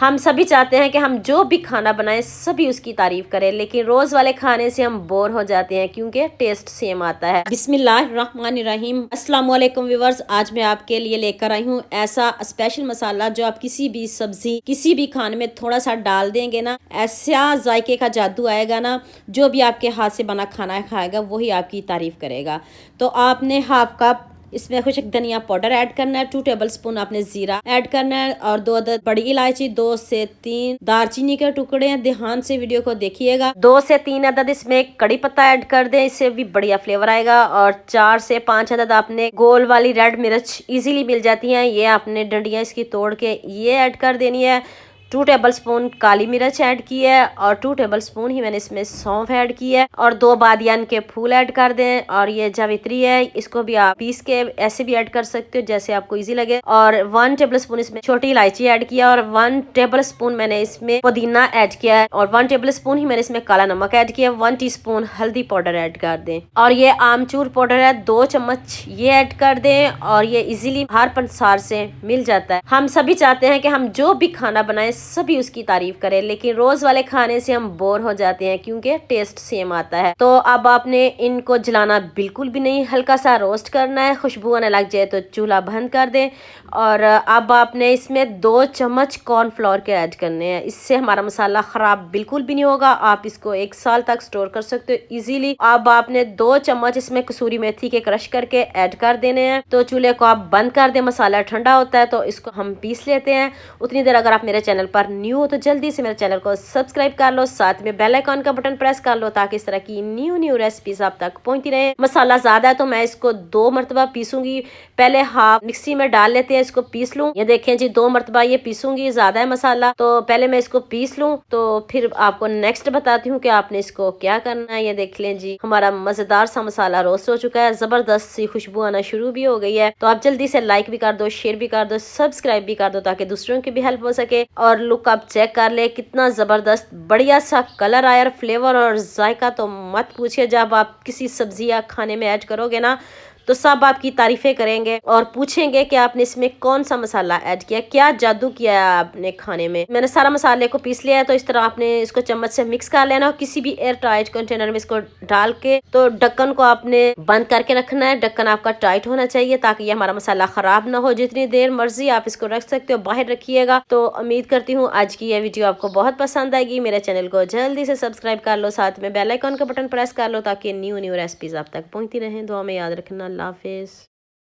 हम सभी चाहते हैं कि हम जो भी खाना बनाएं सभी उसकी तारीफ करें, लेकिन रोज वाले खाने से हम बोर हो जाते हैं क्योंकि टेस्ट सेम आता है। बिस्मिल्लाहिर्रहमानिर्रहीम। अस्सलाम वालेकुम व्यूअर्स, आज मैं आपके लिए लेकर आई हूँ ऐसा स्पेशल मसाला जो आप किसी भी सब्जी किसी भी खाने में थोड़ा सा डाल देंगे ना, ऐसा जायके का जादू आएगा ना, जो भी आपके हाथ से बना खाना खाएगा वही आपकी तारीफ करेगा। तो आपने हाफ कप इसमें कुछ धनिया पाउडर ऐड करना है, 2 टेबलस्पून आपने जीरा ऐड करना है और 2 अदद बड़ी इलायची, 2 से 3 दालचीनी के टुकड़े हैं। ध्यान से वीडियो को देखिएगा। 2 से 3 अदद इसमें कड़ी पत्ता ऐड कर दें, इससे भी बढ़िया फ्लेवर आएगा। और 4 से 5 अदद आपने गोल वाली रेड मिर्च इजीली मिल जाती है, ये आपने डंडियां इसकी तोड़ के ये ऐड कर देनी है। 2 टेबलस्पून काली मिर्च ऐड की है और 2 टेबलस्पून ही मैंने इसमें सौंफ ऐड की है और 2 बादियान के फूल ऐड कर दें। और ये जावित्री है, इसको भी आप पीस के ऐसे भी ऐड कर सकते हो जैसे आपको इजी लगे। और 1 टेबलस्पून इसमें छोटी इलायची ऐड किया और 1 टेबलस्पून मैंने इसमें पुदीना ऐड किया है और 1 टेबलस्पून ही मैंने इसमें काला नमक ऐड किया। 1 टीस्पून हल्दी पाउडर ऐड कर दें और ये आमचूर पाउडर है 2 चम्मच ये ऐड कर दें और ये इजीली हर पंसार से मिल जाता है। हम सभी चाहते हैं कि हम जो भी खाना बनाएं सभी उसकी तारीफ करें, लेकिन रोज वाले खाने से हम बोर हो जाते हैं क्योंकि टेस्ट सेम आता है। तो अब आपने इनको जलाना बिल्कुल भी नहीं, हल्का सा रोस्ट करना है। खुशबू आने लग जाए तो चूल्हा बंद कर दें। और अब आपने इसमें 2 चम्मच कॉर्नफ्लोर के ऐड करने हैं, इससे हमारा मसाला खराब बिल्कुल भी नहीं होगा। आप इसको 1 साल तक स्टोर कर सकते हो इजीली। अब आपने 2 चम्मच इसमें कसूरी मेथी के क्रश करके ऐड कर देने हैं। तो चूल्हे को आप बंद कर दें, मसाला ठंडा होता है तो इसको हम पीस लेते हैं। उतनी देर अगर आप मेरे चैनल पर न्यू हो तो जल्दी से मेरे चैनल को सब्सक्राइब कर लो, साथ में बेल आइकॉन का बटन प्रेस कर लो ताकि इस तरह की न्यू रेसिपीज आप तक पहुंचती रहे। मसाला ज्यादा है तो मैं इसको 2 मरतबा पीसूंगी। पहले हाफ मिक्सी में डाल लेते हैं, इसको पीस लूं। ये देखें जी 2 मरतबा ये पीसूंगी, ज्यादा है मसाला तो पहले मैं इसको पीस लूं तो फिर आपको नेक्स्ट बताती हूँ कि आपने इसको क्या करना है। ये देख लें जी हमारा मजेदार सा मसाला रोस्ट हो चुका है, जबरदस्त सी खुशबू आना शुरू भी हो गई है। तो आप जल्दी से लाइक भी कर दो, शेयर भी कर दो, सब्सक्राइब भी कर दो ताकि दूसरों की भी हेल्प हो सके। और लुक आप चेक कर ले कितना जबरदस्त बढ़िया सा कलर आया, फ्लेवर और जायका तो मत पूछिए। जब आप किसी सब्जी या खाने में ऐड करोगे ना तो सब आपकी तारीफें करेंगे और पूछेंगे कि आपने इसमें कौन सा मसाला ऐड किया, क्या जादू किया है आपने खाने में। मैंने सारा मसाले को पीस लिया है तो इस तरह आपने इसको चम्मच से मिक्स कर लेना और किसी भी एयर टाइट कंटेनर में इसको डाल के तो ढक्कन को आपने बंद करके रखना है। ढक्कन आपका टाइट होना चाहिए ताकि ये हमारा मसाला खराब ना हो। जितनी देर मर्जी आप इसको रख सकते हो, बाहर रखिएगा। तो उम्मीद करती हूँ आज की यह वीडियो आपको बहुत पसंद आएगी। मेरे चैनल को जल्दी से सब्सक्राइब कर लो, साथ में बेल आइकॉन का बटन प्रेस कर लो ताकि न्यू रेसिपीज आप तक पहुंचती रहें। दुआ में याद रखना। अल्लाह हाफिज़।